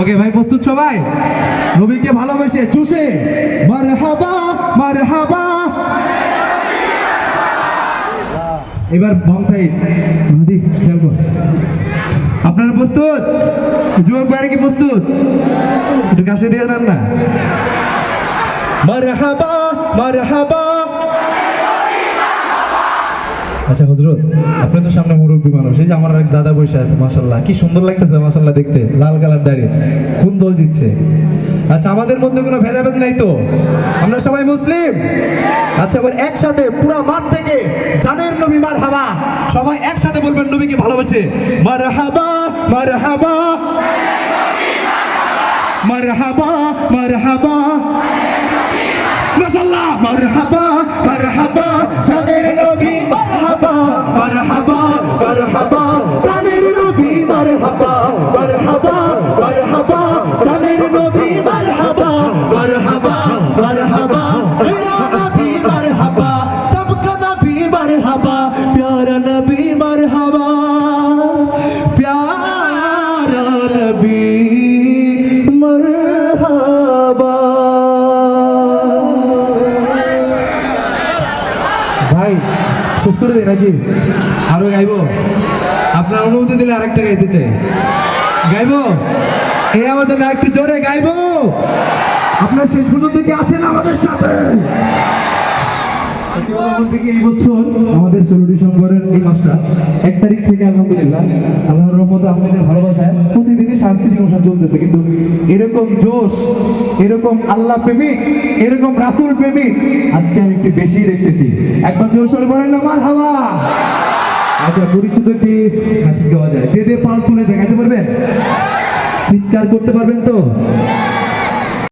ওকে ভাই, প্রস্তুত সবাই? নবীকে ভালোবেসে চুষে মারহাবা মারহাবা। এবার বাম সাইড মাহাদি, খেয়াল কর। আপনারা প্রস্তুত? যুবক ভাইরা কি প্রস্তুত? একটু কাছে দিয়ে নেন না। মারহাবা মারহাবা। আচ্ছা হুজুর, আপনি তো সামনে মুরব্বী মানুষ, এই যে আমার এক দাদা বসে আছে, মাশাআল্লাহ কি সুন্দর লাগতেছে, মাশাআল্লাহ দেখতে, লাল কালার দাড়ি, কোন দল জিতছে? আচ্ছা, আমাদের মধ্যে কোনো ভেদাভেদ নাই তো? আমরা সবাই মুসলিম। আচ্ছা, এবার একসাথে পুরো মাঠ থেকে জানের নবী মারহাবা, সবাই একসাথে বলবেন নবীকে ভালোবাসে মারহাবা মারহাবা মারহাবা মারহাবা। মাশাআল্লাহ, মারহাবা মারহাবা জানের নবী মারহাবা মারহাবা মারহাবা জানের নবী মারহাবা মারহাবা মারহাবা জানের নবী মারহাবা মারহাবা মারহাবা মেরা নবী মারহাবা সবকা নবী মারহাবা প্যারা নবী মারহাবা প্যারা নবী মারহাবা। ভাই শেষ করে দিই নাকি আরো গাইবো? আপনার অনুমতি দিলে আরেকটা গাইতে চাই। গাইবো? এই আমাদের না একটু জোরে গাইবো? আপনার শেষ পর্যন্ত কি আছেন আমাদের সাথে? এই বছর আমাদের ষোলটি সম্পর্কের এই মাসটা 1 তারিখ থেকে আলহামদুলিল্লাহ আল্লাহর রহমতে আপনাদের ভালোবাসায় প্রতিদিনই সাংস্কৃতিক অনুষ্ঠান চলতেছে, কিন্তু এরকম জোশ, এরকম আল্লাহ প্রেমিক, এরকম রাসূল প্রেমিক আজকে আমি একটু বেশি দেখতেছি। একবার জোর সরে বলেন না মারহাবা। আচ্ছা, পরিচিত একটি হাসি গাওয়া যায়, বেদে পাল তুলে দেখাতে পারবেন? চিৎকার করতে পারবেন তো?